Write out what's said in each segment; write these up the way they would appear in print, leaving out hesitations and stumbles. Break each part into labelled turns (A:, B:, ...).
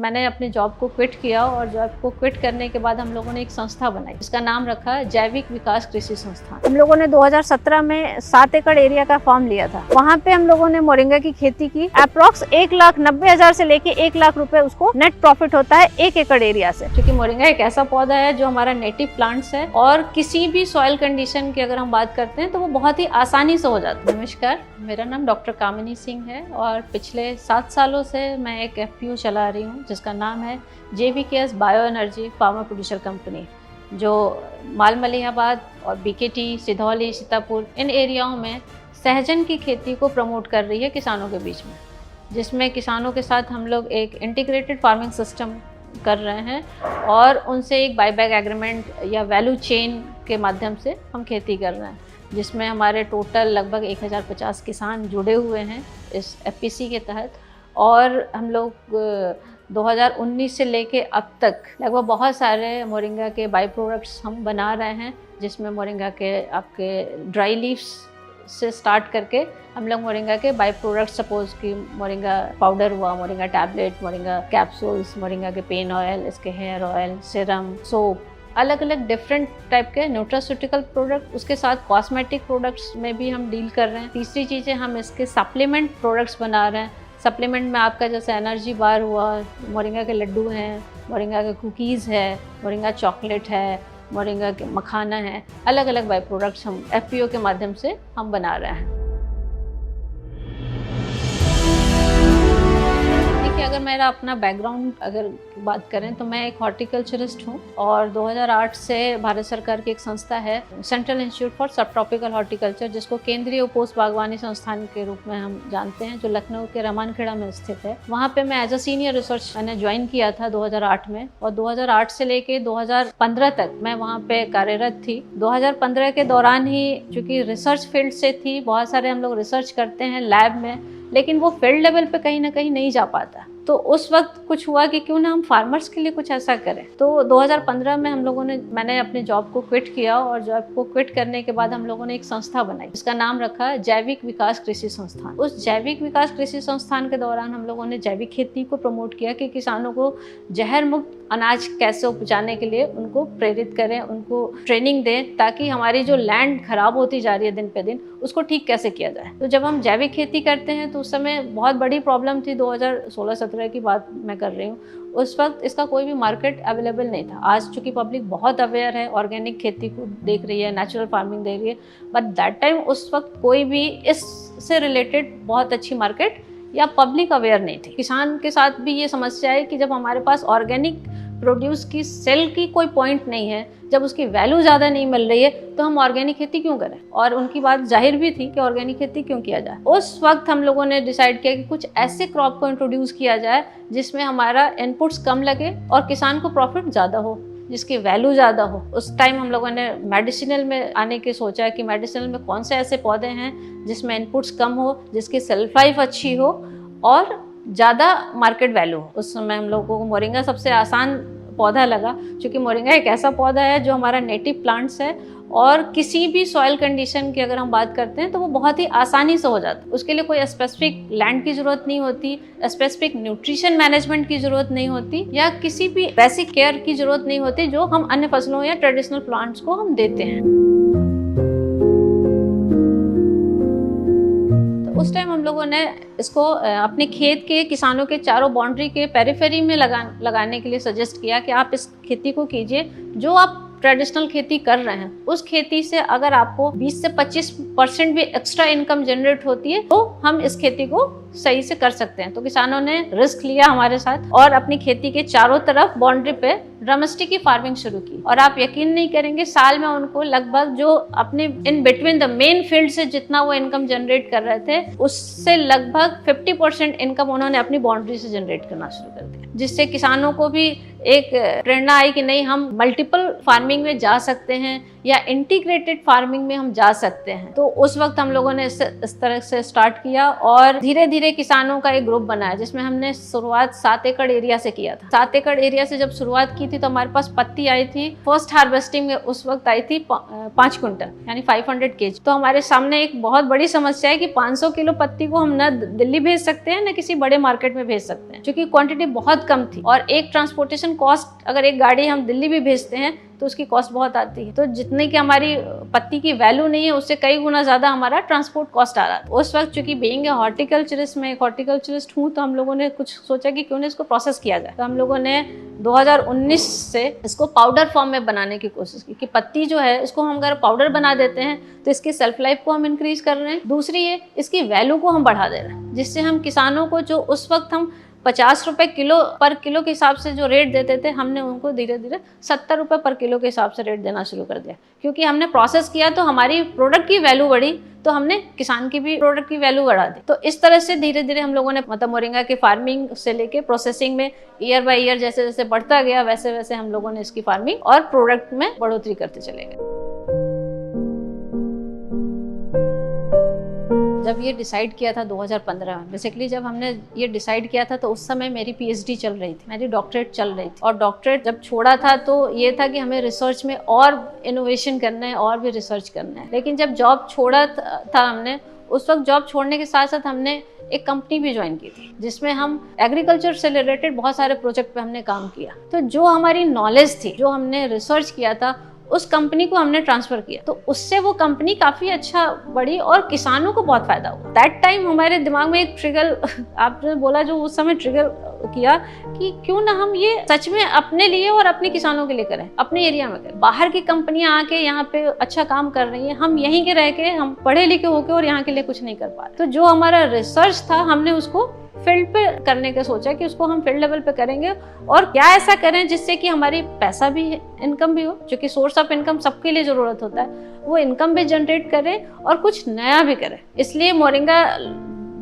A: मैंने अपनी जॉब को क्विट किया और जॉब को क्विट करने के बाद हम लोगों ने एक संस्था बनाई, इसका नाम रखा जैविक विकास कृषि संस्थान। हम लोगों ने 2017 में 7 एकड़ एरिया का फॉर्म लिया था। वहाँ पे हम लोगों ने मोरिंगा की खेती की। अप्रॉक्स 1,90,000 से लेके 1 लाख रुपए उसको नेट प्रॉफिट होता है 1 एकड़ एरिया से। क्योंकि मोरिंगा एक ऐसा पौधा है जो हमारा नेटिव प्लांट्स है और किसी भी सॉइल कंडीशन की अगर हम बात करते हैं तो वो बहुत ही आसानी से हो जाता है। नमस्कार, मेरा नाम डॉक्टर कामिनी सिंह है और पिछले 7 सालों से मैं एक FPO चला रही हूँ जिसका नाम है JVKS bio energy farmer producer company, जो माल मलिहाबाद और BKT, सिधौली, सीतापुर इन एरियाओं में सहजन की खेती को प्रमोट कर रही है किसानों के बीच में, जिसमें किसानों के साथ हम लोग एक इंटीग्रेटेड फार्मिंग सिस्टम कर रहे हैं और उनसे एक बायबैक एग्रीमेंट या वैल्यू चेन के माध्यम से हम खेती कर रहे हैं, जिसमें हमारे टोटल लगभग 1050 किसान जुड़े हुए हैं इस FPC के तहत। और हम लोग 2019 से लेके अब तक लगभग बहुत सारे मोरिंगा के बाई प्रोडक्ट्स हम बना रहे हैं, जिसमें मोरिंगा के आपके ड्राई लीव्स से स्टार्ट करके हम लोग मोरिंगा के बाई प्रोडक्ट्स, सपोज कि मोरिंगा पाउडर हुआ, moringa tablet, moringa capsules, moringa के पेन ऑयल, इसके हेयर ऑयल, सीरम, सोप, अलग अलग डिफरेंट टाइप के न्यूट्रास्यूटिकल प्रोडक्ट, उसके साथ कॉस्मेटिक प्रोडक्ट्स में भी हम डील कर रहे हैं। तीसरी चीज़ें हम इसके सप्लीमेंट प्रोडक्ट्स बना रहे हैं। सप्लीमेंट में आपका जैसे एनर्जी बार हुआ, मोरिंगा के लड्डू हैं, मोरिंगा के कुकीज़ है, मोरिंगा चॉकलेट है, मोरिंगा के मखाना है, अलग अलग बाई प्रोडक्ट्स हम FPO के माध्यम से हम बना रहे हैं। अगर मेरा अपना बैकग्राउंड अगर बात करें तो मैं एक हॉर्टिकल्चरिस्ट हूँ और 2008 से भारत सरकार की एक संस्था है सेंट्रल इंस्टीट्यूट फॉर सब ट्रॉपिकल हॉर्टिकल्चर, जिसको केंद्रीय उपोष्ण बागवानी संस्थान के रूप में हम जानते हैं, जो लखनऊ के रमानखेड़ा में स्थित है। वहाँ पे मैं एज अ सीनियर रिसर्च मैंने ज्वाइन किया था 2008 में और 2008 से लेके 2015 तक मैं वहाँ पे कार्यरत थी। 2015 के दौरान ही, चूँकि रिसर्च फील्ड से थी, बहुत सारे हम लोग रिसर्च करते हैं लैब में, लेकिन वो फील्ड लेवल पे कहीं ना कहीं नहीं जा पाता। तो उस वक्त कुछ हुआ कि क्यों ना हम फार्मर्स के लिए कुछ ऐसा करें। तो 2015 में मैंने अपनी जॉब को क्विट किया और जॉब को क्विट करने के बाद हम लोगों ने एक संस्था बनाई, इसका नाम रखा जैविक विकास कृषि संस्थान। उस जैविक विकास कृषि संस्थान के दौरान हम लोगों ने जैविक खेती को प्रमोट किया कि किसानों को जहर मुक्त अनाज कैसे उपजाने के लिए उनको प्रेरित करें, उनको ट्रेनिंग दें, ताकि हमारी जो लैंड खराब होती जा रही है दिन पे दिन, उसको ठीक कैसे किया जाए। तो जब हम जैविक खेती करते हैं तो उस समय बहुत बड़ी प्रॉब्लम थी, 2016-17 की बात मैं कर रही हूँ। उस वक्त इसका कोई भी मार्केट अवेलेबल नहीं था। आज चूँकि पब्लिक बहुत अवेयर है, ऑर्गेनिक खेती को देख रही है, नेचुरल फार्मिंग देख रही है, बट दैट टाइम उस वक्त कोई भी इससे रिलेटेड बहुत अच्छी मार्केट या पब्लिक अवेयर नहीं थी। किसान के साथ भी ये समस्या है कि जब हमारे पास ऑर्गेनिक प्रोड्यूस की सेल की कोई पॉइंट नहीं है, जब उसकी वैल्यू ज़्यादा नहीं मिल रही है, तो हम ऑर्गेनिक खेती क्यों करें। और उनकी बात जाहिर भी थी कि ऑर्गेनिक खेती क्यों किया जाए। उस वक्त हम लोगों ने डिसाइड किया कि कुछ ऐसे क्रॉप को इंट्रोड्यूस किया जाए जिसमें हमारा इनपुट्स कम लगे और किसान को प्रॉफिट ज़्यादा हो, जिसकी वैल्यू ज़्यादा हो। उस टाइम हम लोगों ने मेडिसिनल में आने की सोचा कि मेडिसिनल में कौन से ऐसे पौधे हैं जिसमें इनपुट्स कम हो, जिसकी सेल्फ लाइफ अच्छी हो और ज़्यादा मार्केट वैल्यू हो। उस समय हम लोगों को मोरिंगा सबसे आसान पौधा लगा, क्योंकि मोरिंगा एक ऐसा पौधा है जो हमारा नेटिव प्लांट्स है और किसी भी सॉइल कंडीशन की अगर हम बात करते हैं तो वो बहुत ही आसानी से हो जाता है। उसके लिए कोई स्पेसिफिक लैंड की ज़रूरत नहीं होती, स्पेसिफिक न्यूट्रिशन मैनेजमेंट की ज़रूरत नहीं होती, या किसी भी बेसिक केयर की ज़रूरत नहीं होती जो हम अन्य फसलों या ट्रेडिशनल प्लांट्स को हम देते हैं। उस टाइम हम लोगों ने इसको अपने खेत के किसानों के चारों बाउंड्री के पेरिफेरी में लगाने के लिए सजेस्ट किया कि आप इस खेती को कीजिए। जो आप ट्रेडिशनल खेती कर रहे हैं, उस खेती से अगर आपको 20 से 25% भी एक्स्ट्रा इनकम जनरेट होती है तो हम इस खेती को सही से कर सकते हैं। तो किसानों ने रिस्क लिया हमारे साथ और अपनी खेती के चारों तरफ बाउंड्री पे ड्रमस्टिक की फार्मिंग शुरू की। और आप यकीन नहीं करेंगे, साल में उनको लगभग जो अपने in between the main field से जितना वो इनकम जनरेट कर रहे थे, उससे लगभग 50% इनकम उन्होंने अपनी बाउंड्री से जनरेट करना शुरू कर दिया, जिससे किसानों को भी एक प्रेरणा आई कि नहीं, हम मल्टीपल फार्मिंग में जा सकते हैं, या इंटीग्रेटेड फार्मिंग में हम जा सकते हैं। तो उस वक्त हम लोगों ने इस तरह से स्टार्ट किया और धीरे धीरे किसानों का एक ग्रुप बनाया, जिसमें हमने शुरुआत 7 एकड़ एरिया से किया था। 7 एकड़ एरिया से जब शुरुआत की थी तो हमारे पास पत्ती आई थी, फर्स्ट हार्वेस्टिंग में उस वक्त आई थी 5 क्विंटल यानी 500 kg। तो हमारे सामने एक बहुत बड़ी समस्या है कि 500 किलो पत्ती को हम ना दिल्ली भेज सकते हैं, ना किसी बड़े मार्केट में भेज सकते हैं, क्योंकि क्वांटिटी बहुत कम थी। और एक ट्रांसपोर्टेशन कॉस्ट, अगर एक गाड़ी हम दिल्ली भी भेजते हैं तो उसकी कॉस्ट बहुत आती है। तो जितने की हमारी पत्ती की वैल्यू नहीं है, उससे कई गुना ज्यादा हमारा ट्रांसपोर्ट कॉस्ट आ रहा था। उस वक्त चूंकि बीइंग ए हॉर्टिकल्चरिस्ट, मैं एक हॉर्टिकल्चरिस्ट हूँ, तो हम लोगों ने कुछ सोचा कि क्यों ना इसको प्रोसेस किया जाए। तो हम लोगों ने 2019 से इसको पाउडर फॉर्म में बनाने की कोशिश की कि पत्ती जो है इसको हम अगर पाउडर बना देते हैं तो इसकी सेल्फ लाइफ को हम इंक्रीज कर रहे हैं। दूसरी ये, इसकी वैल्यू को हम बढ़ा दे रहे हैं, जिससे हम किसानों को जो उस वक्त हम 50 रुपए किलो पर किलो के हिसाब से जो रेट देते थे, हमने उनको धीरे धीरे 70 रुपए पर किलो के हिसाब से रेट देना शुरू कर दिया। क्योंकि हमने प्रोसेस किया तो हमारी प्रोडक्ट की वैल्यू बढ़ी, तो हमने किसान की भी प्रोडक्ट की वैल्यू बढ़ा दी। तो इस तरह से धीरे धीरे हम लोगों ने मतलब मोरिंगा की फार्मिंग से लेके प्रोसेसिंग में ईयर बाय ईयर जैसे जैसे बढ़ता गया, वैसे वैसे हम लोगों ने इसकी फार्मिंग और प्रोडक्ट में बढ़ोतरी करते चले गए। जब ये डिसाइड किया था 2015 में, बेसिकली जब हमने ये डिसाइड किया था तो उस समय मेरी पीएचडी चल रही थी, मेरी डॉक्टरेट चल रही थी। और डॉक्टरेट जब छोड़ा था तो ये था कि हमें रिसर्च में और इनोवेशन करना है और भी रिसर्च करना है। लेकिन जब जॉब छोड़ा था हमने, उस वक्त जॉब छोड़ने के साथ साथ हमने एक कंपनी भी ज्वाइन की थी, जिसमें हम एग्रीकल्चर से रिलेटेड बहुत सारे प्रोजेक्ट पे हमने काम किया। तो जो हमारी नॉलेज थी, जो हमने रिसर्च किया था, उस कंपनी को हमने ट्रांसफर किया। तो उससे वो कंपनी काफी अच्छा बढ़ी और किसानों को बहुत फायदा हुआ। दैट टाइम हमारे दिमाग में एक ट्रिगर आपने बोला जो उस समय ट्रिगर किया कि क्यों ना हम ये सच में अपने लिए और अपने किसानों के लिए करें, अपने एरिया में करें। बाहर की कंपनियां आके यहाँ पे अच्छा काम कर रही हैं, हम यहीं के रह के, हम पढ़े लिखे होके और यहाँ के लिए कुछ नहीं कर पा रहे। तो जो हमारा रिसर्च था, हमने उसको फील्ड पे करने का सोचा कि उसको हम फील्ड लेवल पे करेंगे और क्या ऐसा करें जिससे कि हमारी पैसा भी, इनकम भी हो, क्योंकि सोर्स ऑफ इनकम सबके लिए जरूरत होता है, वो इनकम भी जनरेट करें और कुछ नया भी करें। इसलिए मोरिंगा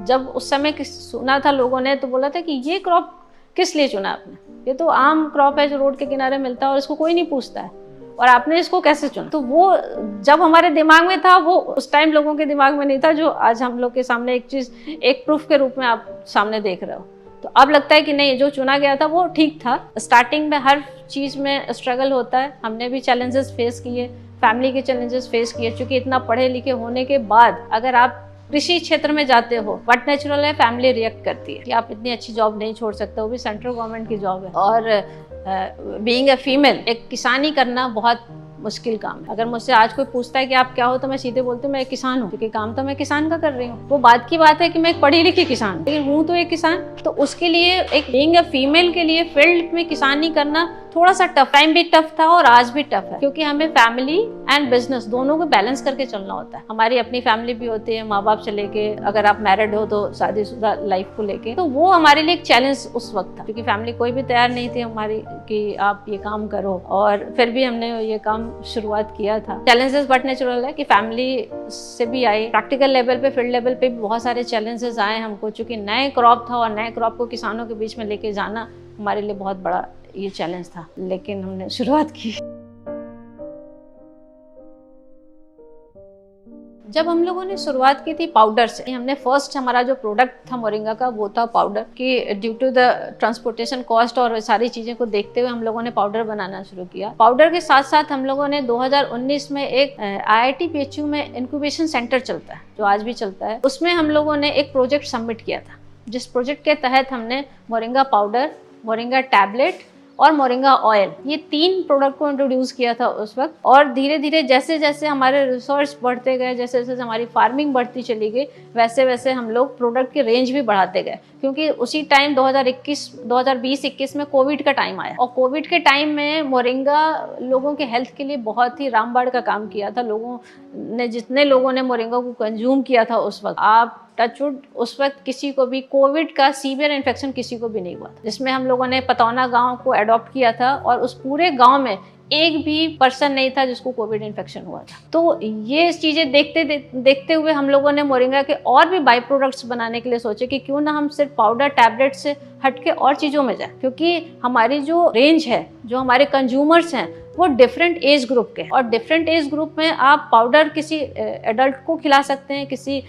A: जब उस समय सुना था लोगों ने, तो बोला था कि ये क्रॉप किस लिए चुना आपने, ये तो आम क्रॉप है जो रोड के किनारे मिलता है और इसको कोई नहीं पूछता है, और आपने इसको कैसे चुना। तो वो जब हमारे दिमाग में था, वो उस टाइम लोगों के दिमाग में नहीं था, जो आज हम लोग के सामने एक चीज, एक प्रूफ के रूप में आप सामने देख रहे हो। तो अब लगता है कि नहीं, जो चुना गया था वो ठीक था। स्टार्टिंग में हर चीज में स्ट्रगल होता है, हमने भी चैलेंजेस फेस किए, फैमिली के चैलेंजेस फेस किए, क्योंकि इतना पढ़े लिखे होने के बाद अगर आप कृषि क्षेत्र में जाते हो, बट नेचुरल है, फैमिली रिएक्ट करती है कि आप इतनी अच्छी जॉब नहीं छोड़ सकते, वो भी सेंट्रल गवर्नमेंट की जॉब है। और बीइंग ए फीमेल, एक किसानी करना बहुत मुश्किल काम है। अगर मुझसे आज कोई पूछता है कि आप क्या हो, तो मैं सीधे बोलती हूँ मैं एक किसान हूँ, क्योंकि काम तो मैं किसान का कर रही हूँ। वो बात की बात है कि मैं एक पढ़ी लिखी किसान हूँ, लेकिन हूँ तो एक किसान। तो उसके लिए, एक बीइंग ए फीमेल के लिए फील्ड में किसानी करना थोड़ा सा टफ, टाइम भी टफ था और आज भी टफ है, क्योंकि हमें फैमिली एंड बिजनेस दोनों को बैलेंस करके चलना होता है। हमारी अपनी फैमिली भी होती है, माँ बाप से लेके, अगर आप मैरिड हो तो शादीशुदा लाइफ को लेके, तो वो हमारे लिए एक चैलेंज उस वक्त था, क्योंकि फैमिली कोई भी तैयार नहीं थी हमारी कि आप ये काम करो, और फिर भी हमने ये काम शुरुआत किया था। चैलेंजेस बट नेचुरल है कि फैमिली से भी आए, प्रैक्टिकल लेवल पे, फील्ड लेवल पे भी बहुत सारे चैलेंजेस आए हमको, चूंकि नए क्रॉप था और नए क्रॉप को किसानों के बीच में लेके जाना हमारे लिए बहुत बड़ा ये चैलेंज था, लेकिन हमने शुरुआत की। जब हम लोगों ने शुरुआत की थी पाउडर से, हमने फर्स्ट, हमारा जो प्रोडक्ट था मोरिंगा का वो था पाउडर, कि due to the transportation cost और सारी चीजें को देखते हुए हम लोगों ने पाउडर बनाना शुरू किया। पाउडर के साथ साथ हम लोगों ने 2019 में एक IIT PHU में इंक्यूबेशन सेंटर चलता है, जो आज भी चलता है, उसमें हम लोगों ने एक प्रोजेक्ट सबमिट किया था, जिस प्रोजेक्ट के तहत हमने मोरिंगा पाउडर, मोरिंगा टैबलेट और मोरिंगा ऑयल, ये 3 प्रोडक्ट को इंट्रोड्यूस किया था उस वक्त। और धीरे धीरे जैसे जैसे हमारे रिसर्च बढ़ते गए, जैसे जैसे हमारी फार्मिंग बढ़ती चली गई, वैसे वैसे हम लोग प्रोडक्ट की रेंज भी बढ़ाते गए, क्योंकि उसी टाइम 2020-21 में कोविड का टाइम आया, और कोविड के टाइम में मोरिंगा लोगों के हेल्थ के लिए बहुत ही रामबाण का काम किया था। लोगों ने, जितने लोगों ने मोरिंगा को कंज्यूम किया था उस वक्त, आप टचवुड, उस वक्त किसी को भी कोविड का सीवियर इन्फेक्शन किसी को भी नहीं हुआ, जिसमें हम लोगों ने पतौना गांव को अडॉप्ट किया था, और उस पूरे गांव में एक भी पर्सन नहीं था जिसको कोविड इन्फेक्शन हुआ था। तो ये चीजें देखते हुए हम लोगों ने मोरिंगा के और भी बाई प्रोडक्ट्स बनाने के लिए सोचे कि क्यों ना हम सिर्फ पाउडर टैबलेट से हटके और चीजों में जाए, क्योंकि हमारी जो रेंज है, जो हमारे कंज्यूमर्स हैं, वो डिफरेंट एज ग्रुप के, और डिफरेंट एज ग्रुप में आप पाउडर किसी एडल्ट को खिला सकते हैं, किसी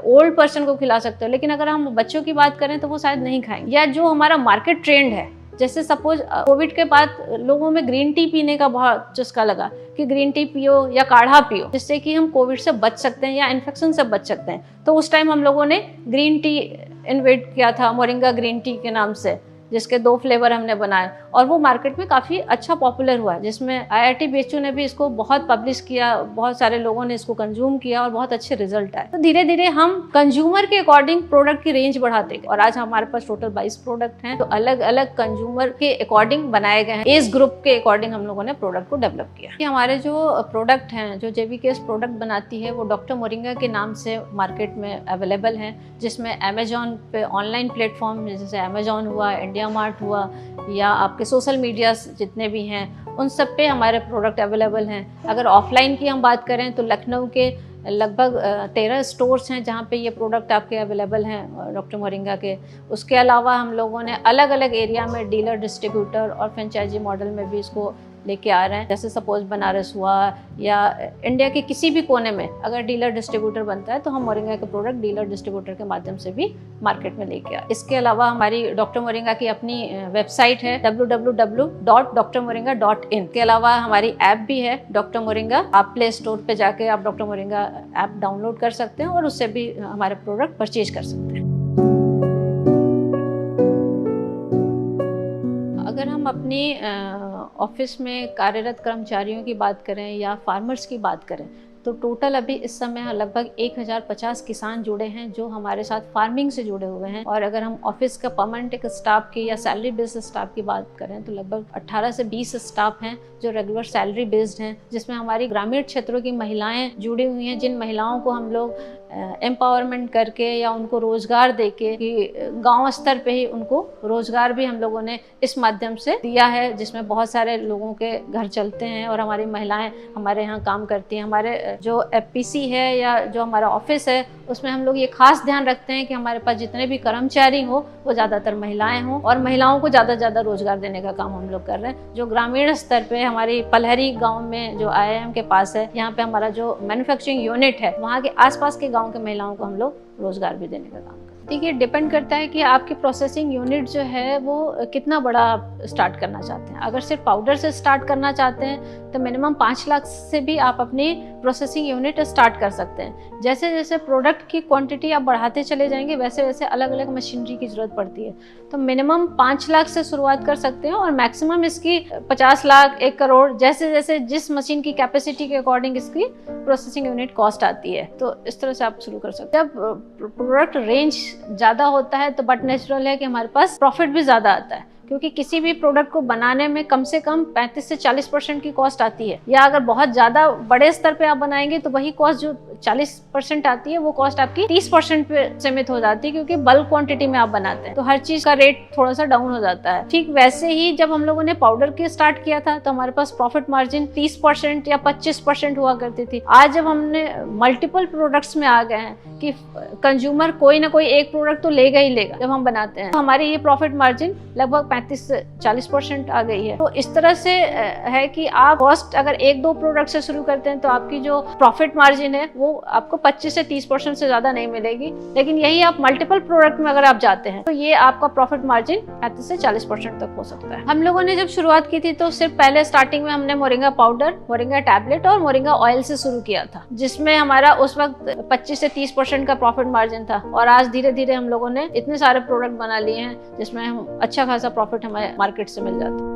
A: ओल्ड पर्सन को खिला सकते हो, लेकिन अगर हम बच्चों की बात करें तो वो शायद नहीं खाएंगे। या जो हमारा मार्केट ट्रेंड है, जैसे सपोज कोविड के बाद लोगों में ग्रीन टी पीने का बहुत चस्का लगा कि ग्रीन टी पियो या काढ़ा पियो, जिससे कि हम कोविड से बच सकते हैं या इन्फेक्शन से बच सकते हैं। तो उस टाइम हम लोगों ने ग्रीन टी इन्वेंट किया था, मोरिंगा ग्रीन टी के नाम से, जिसके 2 फ्लेवर हमने बनाए और वो मार्केट में काफ़ी अच्छा पॉपुलर हुआ, जिसमें IIT BHU ने भी इसको बहुत पब्लिश किया, बहुत सारे लोगों ने इसको कंज्यूम किया और बहुत अच्छे रिजल्ट आए। तो धीरे धीरे हम कंज्यूमर के अकॉर्डिंग प्रोडक्ट की रेंज बढ़ाते गए और आज हमारे पास टोटल 22 प्रोडक्ट हैं। तो अलग अलग कंज्यूमर के अकॉर्डिंग बनाए गए हैं, एज ग्रुप के अकॉर्डिंग हम लोगों ने प्रोडक्ट को डेवलप किया। कि हमारे जो प्रोडक्ट हैं, जो JVKS प्रोडक्ट बनाती है, वो डॉक्टर मोरिंगा के नाम से मार्केट में अवेलेबल हैं, जिसमें अमेजॉन पे ऑनलाइन प्लेटफॉर्म जैसे अमेजॉन हुआ, इंडिया मार्ट हुआ, या आपके सोशल मीडिया जितने भी हैं उन सब पे हमारे प्रोडक्ट अवेलेबल हैं। अगर ऑफलाइन की हम बात करें तो लखनऊ के लगभग 13 स्टोर्स हैं जहाँ पे ये प्रोडक्ट आपके अवेलेबल हैं डॉक्टर मोरिंगा के। उसके अलावा हम लोगों ने अलग अलग एरिया में डीलर, डिस्ट्रीब्यूटर और फ्रेंचाइजी मॉडल में भी इसको लेके आ रहे हैं। जैसे सपोज बनारस हुआ या इंडिया के किसी भी कोने में अगर डीलर डिस्ट्रीब्यूटर बनता है तो हम मोरिंगा के प्रोडक्ट डीलर डिस्ट्रीब्यूटर के माध्यम से भी मार्केट में लेके आए। इसके अलावा हमारी डॉक्टर मोरिंगा की अपनी वेबसाइट है www.drmoringa.in। के अलावा हमारी ऐप भी है डॉक्टर मोरिंगा। आप प्ले स्टोर पे जाके आप डॉक्टर मोरिंगा ऐप डाउनलोड कर सकते हैं और उससे भी हमारे प्रोडक्ट परचेज कर सकते हैं। अगर हम अपनी ऑफिस में कार्यरत कर्मचारियों की बात करें या फार्मर्स की बात करें तो टोटल अभी इस समय लगभग 1050 किसान जुड़े हैं जो हमारे साथ फार्मिंग से जुड़े हुए हैं। और अगर हम ऑफिस का परमानेंट स्टाफ की या सैलरी बेस्ड स्टाफ की बात करें तो लगभग 18 से 20 स्टाफ हैं जो रेगुलर सैलरी बेस्ड हैं, जिसमें हमारी ग्रामीण क्षेत्रों की महिलाएं जुड़ी हुई हैं, जिन महिलाओं को हम लोग एम्पावरमेंट करके या उनको रोजगार देके कि गांव स्तर पे ही उनको रोजगार भी हम लोगों ने इस माध्यम से दिया है, जिसमें बहुत सारे लोगों के घर चलते हैं और हमारी महिलाएं हमारे यहाँ काम करती हैं। हमारे जो FPC है या जो हमारा ऑफिस है उसमें हम लोग ये खास ध्यान रखते हैं कि हमारे पास जितने भी कर्मचारी हो वो ज़्यादातर महिलाएं हों और महिलाओं को ज़्यादा से ज़्यादा रोजगार देने का काम हम लोग कर रहे हैं। जो ग्रामीण स्तर पे हमारी पलहरी गांव में जो IIM के पास है, यहाँ पे हमारा जो मैन्युफैक्चरिंग यूनिट है, वहाँ के आसपास के गाँव के महिलाओं को हम लोग रोजगार भी देने का काम करते हैं। देखिए, डिपेंड करता है कि आपकी प्रोसेसिंग यूनिट जो है वो कितना बड़ा स्टार्ट करना चाहते हैं। अगर सिर्फ पाउडर से स्टार्ट करना चाहते हैं तो मिनिमम 5 लाख से भी आप अपनी प्रोसेसिंग यूनिट स्टार्ट कर सकते हैं। जैसे जैसे प्रोडक्ट की क्वांटिटी आप बढ़ाते चले जाएंगे वैसे वैसे अलग अलग मशीनरी की ज़रूरत पड़ती है। तो मिनिमम 5 लाख से शुरुआत कर सकते हैं और मैक्सिमम इसकी 50 लाख 1 करोड़ जैसे जैसे जिस मशीन की कैपेसिटी के अकॉर्डिंग इसकी प्रोसेसिंग यूनिट कॉस्ट आती है, तो इस तरह से आप शुरू कर सकते हैं। जब प्रोडक्ट रेंज ज़्यादा होता है तो बट नेचुरल है कि हमारे पास प्रॉफिट भी ज़्यादा आता है, क्योंकि किसी भी प्रोडक्ट को बनाने में कम से कम 35 से 40% की कॉस्ट आती है। या अगर बहुत ज़्यादा बड़े स्तर पे आप बनाएंगे तो वही कॉस्ट जो 40% आती है वो कॉस्ट आपकी 30% पे सीमित हो जाती है, क्योंकि बल्क क्वांटिटी में आप बनाते हैं तो हर चीज़ का रेट थोड़ा सा डाउन हो जाता है। ठीक वैसे ही जब हम लोगों ने पाउडर की स्टार्ट किया था तो हमारे पास प्रॉफिट मार्जिन 30% या 25% हुआ करती थी। आज जब हमने मल्टीपल प्रोडक्ट्स में आ गए हैं कि कंज्यूमर कोई ना कोई एक प्रोडक्ट तो लेगा ही लेगा जब हम बनाते हैं, तो हमारी ये प्रॉफिट मार्जिन लगभग 35 से 40% आ गई है। तो इस तरह से है कि आप कॉस्ट अगर 1-2 प्रोडक्ट से शुरू करते हैं तो आपकी जो प्रॉफिट मार्जिन है वो आपको 25 से 30% से ज्यादा नहीं मिलेगी। लेकिन यही आप मल्टीपल प्रोडक्ट में अगर आप जाते हैं तो ये आपका प्रॉफिट मार्जिन 35 से 40% तक हो सकता है। हम लोगों ने जब शुरुआत की थी तो सिर्फ पहले स्टार्टिंग में हमने मोरिंगा पाउडर, मोरिंगा टैबलेट और मोरिंगा ऑयल से शुरू किया था, जिसमें हमारा उस वक्त 25 से 30% का प्रॉफिट मार्जिन था। और आज धीरे धीरे हम लोगों ने इतने सारे प्रोडक्ट बना लिए हैं जिसमें हम अच्छा खासा प्रॉफिट हमें मार्केट से मिल जाता है।